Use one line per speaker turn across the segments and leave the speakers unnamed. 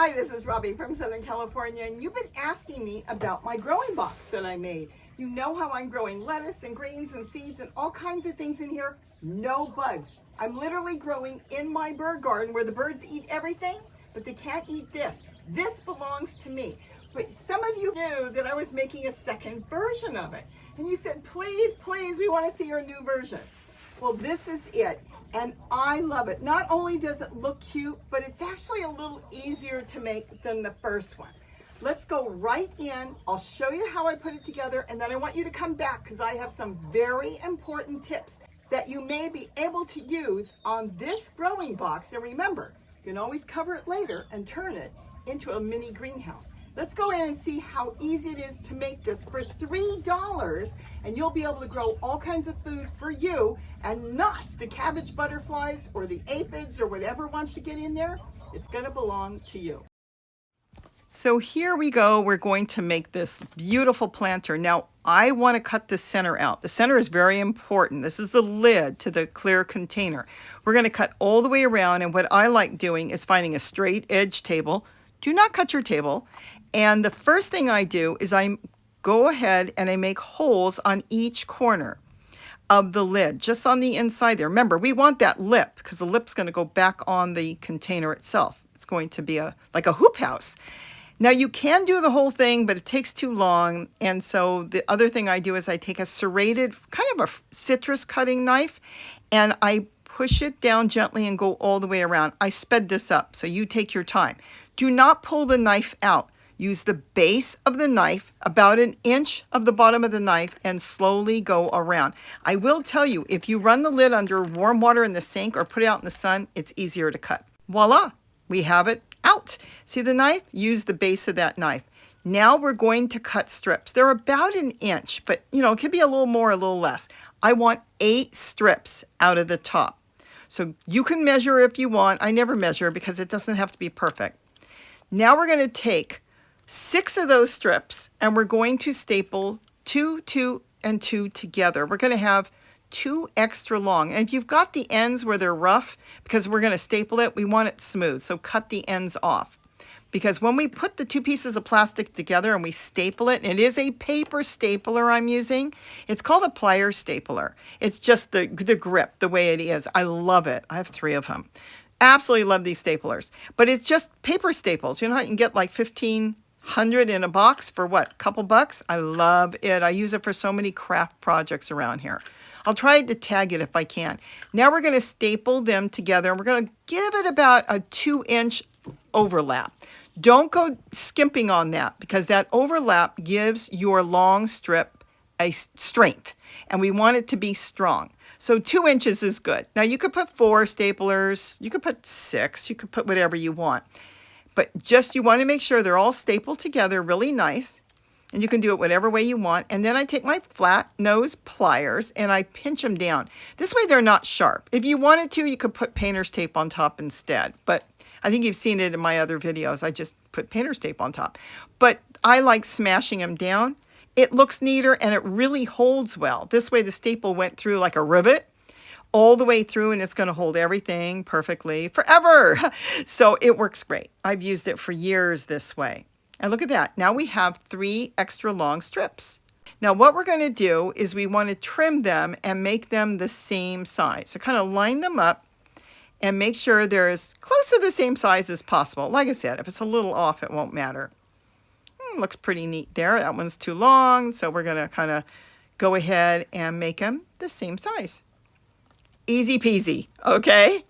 Hi, this is Robbie from Southern California, and you've been asking me about my growing box that I made. You know how I'm growing lettuce and greens and seeds and all kinds of things in here. No bugs. I'm literally growing in my bird garden where the birds eat everything, but they can't eat this. This belongs to me. But some of you knew that I was making a second version of it. And you said, please, please, we want to see your new version. Well, this is it. And I love it. Not only does it look cute, but it's actually a little easier to make than the first one. Let's go right in. I'll show you how I put it together, and then I want you to come back because I have some very important tips that you may be able to use on this growing box. And remember, you can always cover it later and turn it into a mini greenhouse. Let's go in and see how easy it is to make this for $3, and you'll be able to grow all kinds of food for you and not the cabbage butterflies or the aphids or whatever wants to get in there. It's going to belong to you. So here we go. We're going to make this beautiful planter. Now, I want to cut the center out. The center is very important. This is the lid to the clear container. We're going to cut all the way around, and what I like doing is finding a straight edge table. Do not cut your table. And the first thing I do is I go ahead and I make holes on each corner of the lid, just on the inside there. Remember, we want that lip because the lip's going to go back on the container itself. It's going to be like a hoop house. Now, you can do the whole thing, but it takes too long. And so the other thing I do is I take a serrated, kind of a citrus cutting knife, and I push it down gently and go all the way around. I sped this up, so you take your time. Do not pull the knife out. Use the base of the knife, about an inch of the bottom of the knife, and slowly go around. I will tell you, if you run the lid under warm water in the sink or put it out in the sun, it's easier to cut. Voila, we have it out. See the knife? Use the base of that knife. Now we're going to cut strips. They're about an inch, but it could be a little more, a little less. I want 8 strips out of the top. So you can measure if you want. I never measure because it doesn't have to be perfect. Now we're going to take 6 of those strips, and we're going to staple 2, 2, and 2 together. We're going to have 2 extra long. And if you've got the ends where they're rough, because we're going to staple it, we want it smooth. So cut the ends off. Because when we put the 2 pieces of plastic together and we staple it, and it is a paper stapler I'm using. It's called a plier stapler. It's just the grip, the way it is. I love it. I have 3 of them. Absolutely love these staplers. But it's just paper staples. You know how you can get like 1,500 in a box for what, a couple bucks? I love it. I use it for so many craft projects around here. I'll try to tag it if I can. Now we're going to staple them together, and we're going to give it about a 2-inch overlap. Don't go skimping on that because that overlap gives your long strip a strength, and we want it to be strong. So 2 inches is good. Now you could put 4 staplers, you could put 6, you could put whatever you want. But just you want to make sure they're all stapled together really nice. And you can do it whatever way you want. And then I take my flat nose pliers and I pinch them down. This way they're not sharp. If you wanted to, you could put painter's tape on top instead. But I think you've seen it in my other videos. I just put painter's tape on top. But I like smashing them down. It looks neater and it really holds well. This way the staple went through like a rivet all the way through, and it's going to hold everything perfectly forever. So it works great. I've used it for years this way. And look at that. Now we have 3 extra long strips. Now what we're going to do is we want to trim them and make them the same size. So kind of line them up and make sure they're as close to the same size as possible. Like I said, if it's a little off, it won't matter. Looks pretty neat there. That one's too long, so we're going to kind of go ahead and make them the same size. Easy peasy, okay?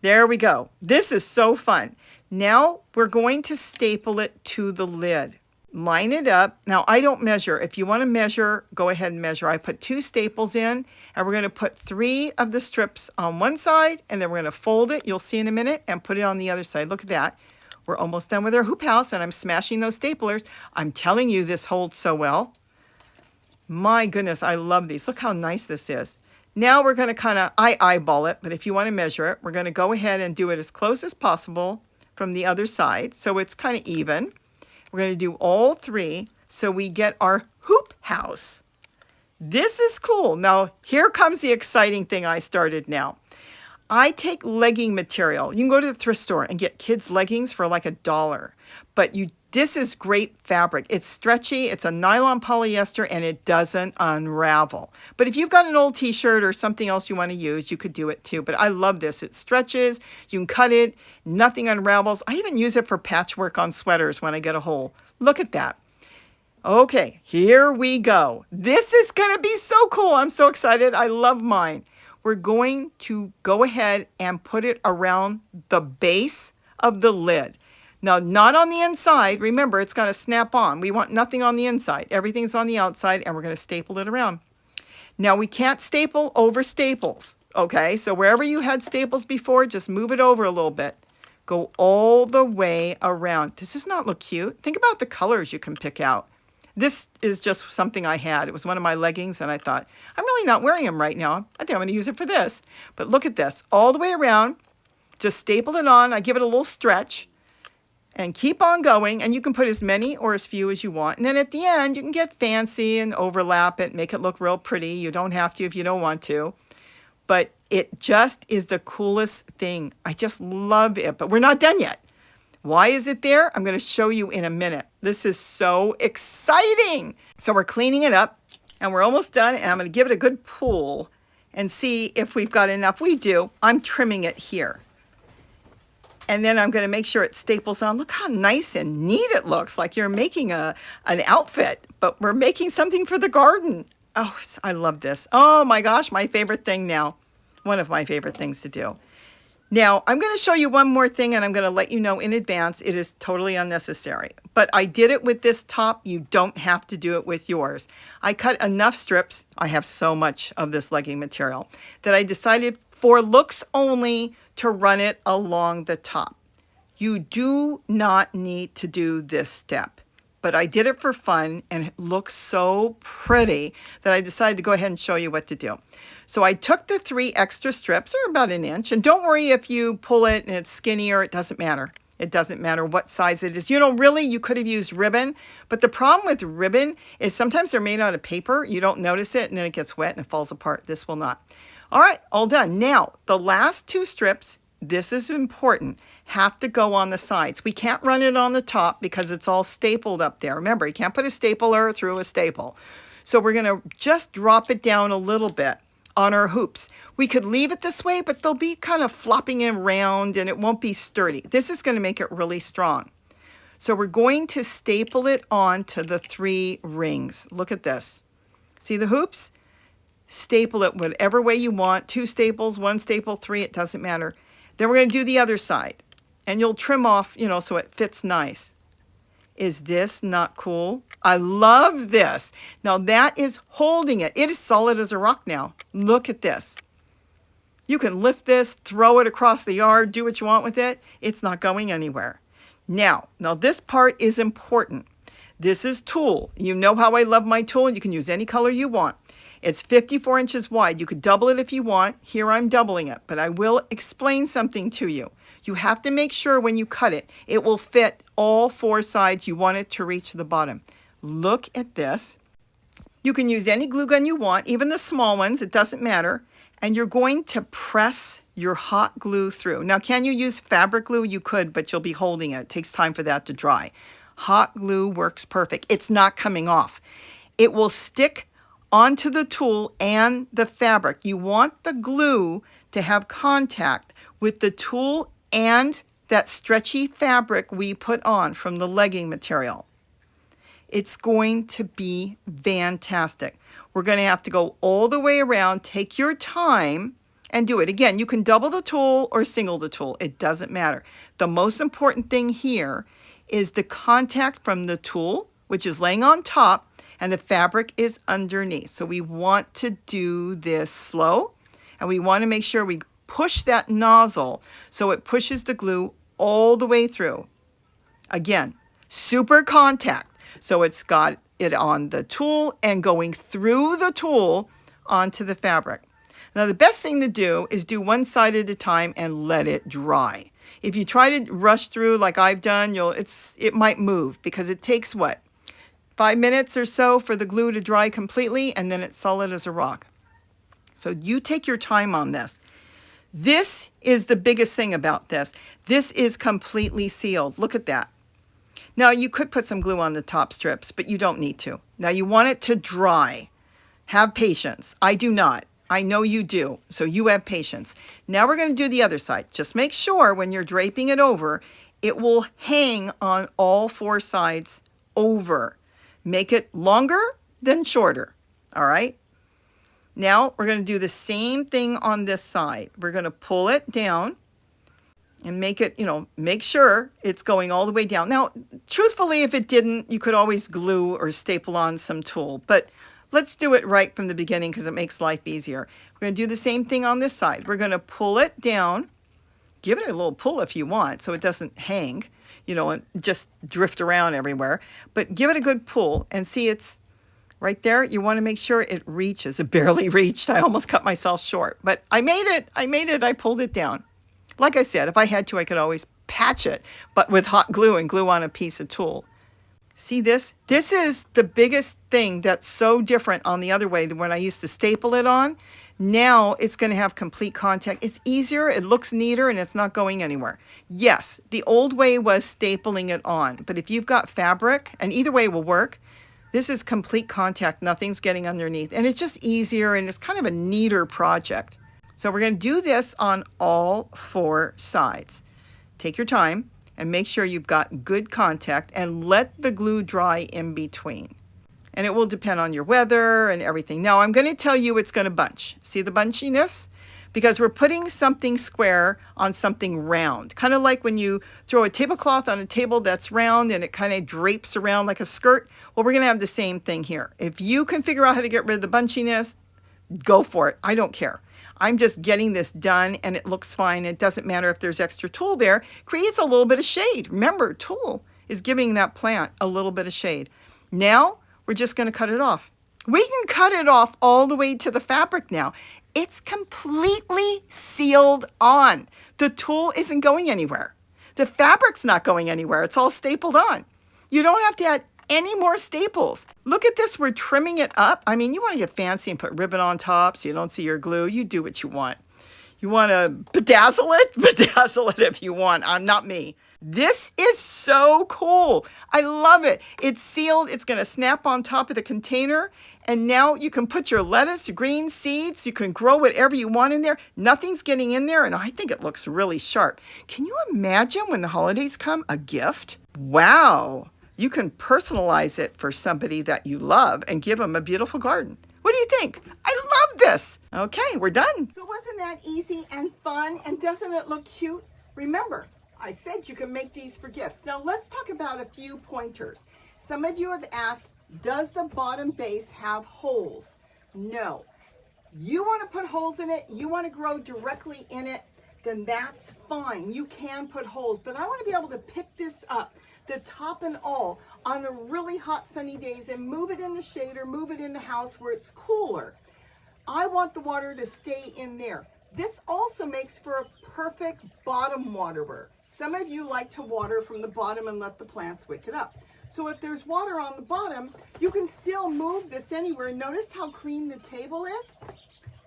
There we go. This is so fun. Now we're going to staple it to the lid. Line it up. Now I don't measure. If you want to measure, go ahead and measure. I put 2 staples in, and we're going to put 3 of the strips on one side, and then we're going to fold it, you'll see in a minute, and put it on the other side. Look at that. We're almost done with our hoop house, and I'm smashing those staplers. I'm telling you, this holds so well. My goodness, I love these. Look how nice this is. Now we're going to kind of, I eyeball it, but if you want to measure it, we're going to go ahead and do it as close as possible from the other side, so it's kind of even. We're going to do all 3 so we get our hoop house. This is cool. Now, here comes the exciting thing I started now. I take legging material. You can go to the thrift store and get kids' leggings for like $1. But this is great fabric. It's stretchy, it's a nylon polyester, and it doesn't unravel. But if you've got an old t-shirt or something else you want to use, you could do it too. But I love this. It stretches, you can cut it, nothing unravels. I even use it for patchwork on sweaters when I get a hole. Look at that. Okay, here we go. This is gonna be so cool. I'm so excited. I love mine. We're going to go ahead and put it around the base of the lid. Now, not on the inside. Remember, it's got to snap on. We want nothing on the inside. Everything's on the outside, and we're going to staple it around. Now, we can't staple over staples, okay? So wherever you had staples before, just move it over a little bit. Go all the way around. Does this not look cute? Think about the colors you can pick out. This is just something I had. It was one of my leggings, and I thought, I'm really not wearing them right now. I think I'm going to use it for this. But look at this. All the way around. Just staple it on. I give it a little stretch. And keep on going. And you can put as many or as few as you want. And then at the end, you can get fancy and overlap it, make it look real pretty. You don't have to if you don't want to. But it just is the coolest thing. I just love it. But we're not done yet. Why is it there? I'm going to show you in a minute. This is so exciting. So we're cleaning it up and we're almost done. And I'm going to give it a good pull and see if we've got enough. We do. I'm trimming it here. And then I'm going to make sure it staples on. Look how nice and neat it looks, like you're making an outfit, but we're making something for the garden. Oh, I love this. Oh my gosh, my favorite thing now. One of my favorite things to do. Now, I'm going to show you one more thing, and I'm going to let you know in advance it is totally unnecessary. But I did it with this top. You don't have to do it with yours. I cut enough strips. I have so much of this legging material that I decided for looks only to run it along the top. You do not need to do this step. But I did it for fun, and it looks so pretty that I decided to go ahead and show you what to do. So I took the 3 extra strips, or about 1 inch, and don't worry if you pull it and it's skinnier, it doesn't matter. It doesn't matter what size it is. You know, really, you could have used ribbon, but the problem with ribbon is sometimes they're made out of paper. You don't notice it, and then it gets wet and it falls apart. This will not. All right, all done. Now, the last 2 strips, this is important, have to go on the sides. We can't run it on the top because it's all stapled up there. Remember, you can't put a stapler through a staple. So we're going to just drop it down a little bit on our hoops. We could leave it this way, but they'll be kind of flopping around and it won't be sturdy. This is going to make it really strong. So we're going to staple it onto the 3 rings. Look at this. See the hoops? Staple it whatever way you want. 2 staples, 1 staple, 3, it doesn't matter. Then we're going to do the other side. And you'll trim off, you know, so it fits nice. Is this not cool? I love this. Now that is holding it. It is solid as a rock now. Look at this. You can lift this, throw it across the yard, do what you want with it. It's not going anywhere. Now this part is important. This is tulle. You know how I love my tulle. You can use any color you want. It's 54 inches wide. You could double it if you want. Here I'm doubling it, but I will explain something to you. You have to make sure when you cut it, it will fit all 4 sides. You want it to reach the bottom. Look at this. You can use any glue gun you want, even the small ones, it doesn't matter. And you're going to press your hot glue through. Now, can you use fabric glue? You could, but you'll be holding it. It takes time for that to dry. Hot glue works perfect. It's not coming off. It will stick onto the tulle and the fabric. You want the glue to have contact with the tulle and that stretchy fabric we put on from the legging material. It's going to be fantastic. We're going to have to go all the way around, take your time, and do it. Again, you can double the tulle or single the tulle. It doesn't matter. The most important thing here is the contact from the tulle, which is laying on top, and the fabric is underneath. So we want to do this slow, and we want to make sure we push that nozzle so it pushes the glue all the way through. Again, super contact. So it's got it on the tulle and going through the tulle onto the fabric. Now the best thing to do is do one side at a time and let it dry. If you try to rush through like I've done, it might move because it takes what? 5 minutes or so for the glue to dry completely, and then it's solid as a rock. So you take your time on this. This is the biggest thing about this. This is completely sealed. Look at that. Now you could put some glue on the top strips, but you don't need to. Now you want it to dry. Have patience. I do not. I know you do, so you have patience. Now we're going to do the other side. Just make sure when you're draping it over, it will hang on all four sides over. Make it longer than shorter, all right? Now we're going to do the same thing on this side. We're going to pull it down and make it, make sure it's going all the way down. Now, truthfully, if it didn't, you could always glue or staple on some tool, but let's do it right from the beginning because it makes life easier. We're going to do the same thing on this side. We're going to pull it down. Give it a little pull if you want so it doesn't hang, and just drift around everywhere. But give it a good pull and see it's right there. You want to make sure it reaches. It barely reached. I almost cut myself short, but I made it. I pulled it down. Like I said, if I had to, I could always patch it, but with hot glue and glue on a piece of tool. See this? This is the biggest thing that's so different on the other way than when I used to staple it on. Now it's going to have complete contact. It's easier, it looks neater, and it's not going anywhere. Yes, the old way was stapling it on, but if you've got fabric, and either way will work, this is complete contact, nothing's getting underneath, and it's just easier, and it's kind of a neater project. So we're going to do this on all four sides. Take your time and make sure you've got good contact and let the glue dry in between. And it will depend on your weather and everything. Now I'm going to tell you it's going to bunch. See the bunchiness? Because we're putting something square on something round. Kind of like when you throw a tablecloth on a table that's round and it kind of drapes around like a skirt. Well, we're going to have the same thing here. If you can figure out how to get rid of the bunchiness, go for it. I don't care. I'm just getting this done and it looks fine. It doesn't matter if there's extra tulle there. Creates a little bit of shade. Remember, tulle is giving that plant a little bit of shade. Now we're just going to cut it off. We can cut it off all the way to the fabric now. It's completely sealed on. The tulle isn't going anywhere. The fabric's not going anywhere. It's all stapled on. You don't have to add any more staples. Look at this, we're trimming it up. I mean, you want to get fancy and put ribbon on top so you don't see your glue. You do what you want. You want to bedazzle it? Bedazzle it if you want. I'm not me. This is so cool. I love it. It's sealed. It's going to snap on top of the container. And now you can put your lettuce, your green seeds. You can grow whatever you want in there. Nothing's getting in there. And I think it looks really sharp. Can you imagine when the holidays come, a gift? Wow. You can personalize it for somebody that you love and give them a beautiful garden. What do you think? I love this. Okay, we're done. So wasn't that easy and fun? And doesn't it look cute? Remember, I said you can make these for gifts. Now let's talk about a few pointers. Some of you have asked, does the bottom base have holes? No. You want to put holes in it, you want to grow directly in it, then that's fine. You can put holes, but I want to be able to pick this up, the top and all, on the really hot sunny days and move it in the shade or move it in the house where it's cooler. I want the water to stay in there. This also makes for a perfect bottom waterer. Some of you like to water from the bottom and let the plants wick it up. So if there's water on the bottom, you can still move this anywhere. Notice how clean the table is?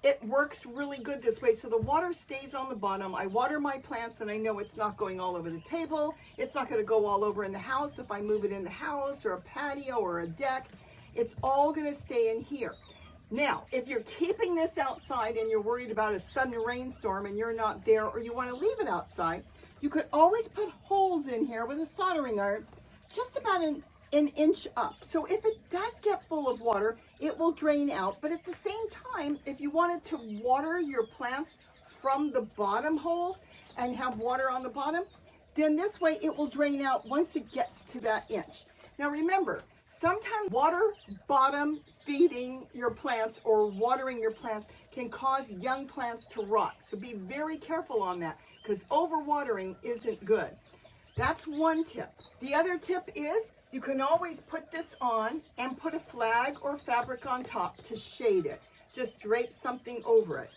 It works really good this way. So the water stays on the bottom. I water my plants and I know it's not going all over the table. It's not going to go all over in the house if I move it in the house or a patio or a deck. It's all going to stay in here. Now, if you're keeping this outside and you're worried about a sudden rainstorm and you're not there, or you want to leave it outside, you could always put holes in here with a soldering iron just about an inch up. So if it does get full of water, it will drain out. But at the same time, if you wanted to water your plants from the bottom holes and have water on the bottom, then this way it will drain out once it gets to that inch. Now remember, sometimes water bottom feeding your plants or watering your plants can cause young plants to rot. So be very careful on that because overwatering isn't good. That's one tip. The other tip is you can always put this on and put a flag or fabric on top to shade it. Just drape something over it.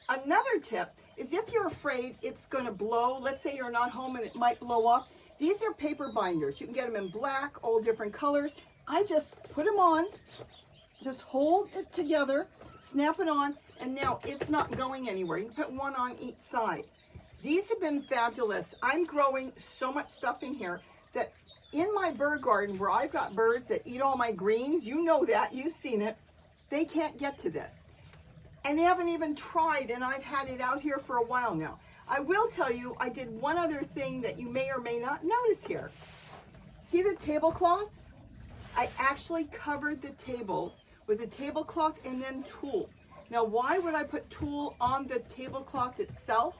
Another tip is if you're afraid it's going to blow, let's say you're not home and it might blow off, these are paper binders. You can get them in black, all different colors. I just put them on, just hold it together, snap it on, and now it's not going anywhere. You can put one on each side. These have been fabulous. I'm growing so much stuff in here that in my bird garden where I've got birds that eat all my greens, you know that, you've seen it, they can't get to this. And they haven't even tried, and I've had it out here for a while now. I will tell you, I did one other thing that you may or may not notice here. See the tablecloth? I actually covered the table with a tablecloth and then tulle. Now, why would I put tulle on the tablecloth itself?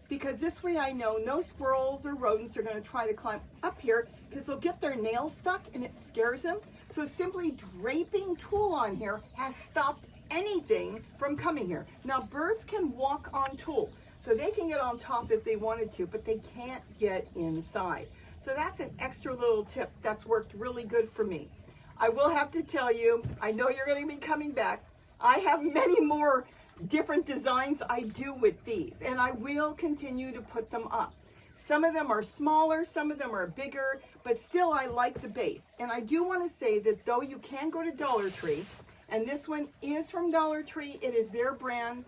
Because this way I know no squirrels or rodents are going to try to climb up here because they'll get their nails stuck and it scares them. So simply draping tulle on here has stopped anything from coming here. Now, birds can walk on tulle, so they can get on top if they wanted to, but they can't get inside. So that's an extra little tip that's worked really good for me. I will have to tell you, I know you're going to be coming back. I have many more different designs I do with these, and I will continue to put them up. Some of them are smaller, some of them are bigger, but still I like the base. And I do want to say that though you can go to Dollar Tree, and this one is from Dollar Tree, it is their brand,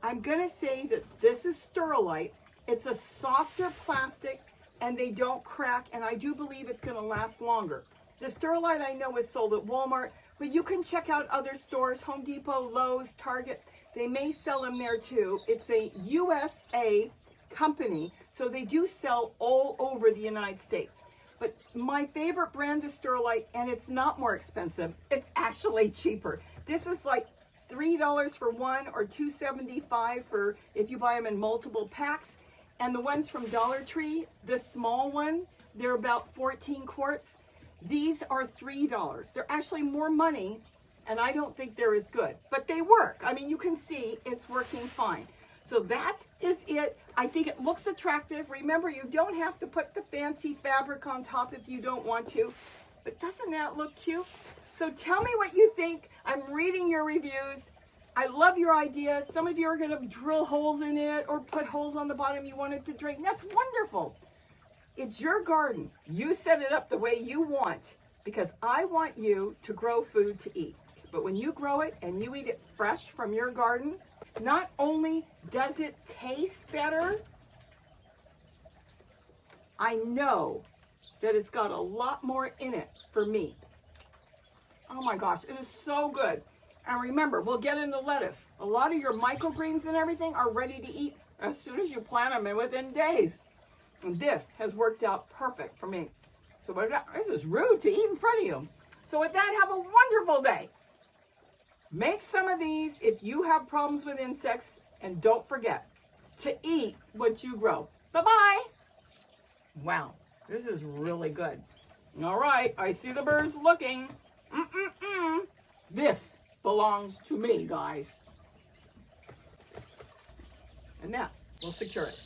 I'm going to say that this is Sterolite. It's a softer plastic and they don't crack, and I do believe it's going to last longer. The Sterolite I know is sold at Walmart, but you can check out other stores, Home Depot, Lowe's, Target. They may sell them there too. It's a USA company, so they do sell all over the United States. But my favorite brand is Sterolite, and it's not more expensive. It's actually cheaper. This is like $3 for one or $2.75 for if you buy them in multiple packs. And the ones from Dollar Tree, the small one, they're about 14 quarts. These are $3. They're actually more money, and I don't think they're as good, but they work. I mean, you can see it's working fine. So that is it. I think it looks attractive. Remember, you don't have to put the fancy fabric on top if you don't want to, but doesn't that look cute? So tell me what you think. I'm reading your reviews. I love your ideas. Some of you are going to drill holes in it or put holes on the bottom you want it to drain. That's wonderful. It's your garden. You set it up the way you want, because I want you to grow food to eat. But when you grow it and you eat it fresh from your garden, not only does it taste better, I know that it's got a lot more in it for me. Oh my gosh, it is so good. And remember, we'll get into lettuce. A lot of your microgreens and everything are ready to eat as soon as you plant them and within days. And this has worked out perfect for me. So this is rude to eat in front of you. So with that, have a wonderful day. Make some of these if you have problems with insects, and don't forget to eat what you grow. Bye-bye. Wow, this is really good. All right, I see the birds looking. This belongs to me, guys. And that will secure it.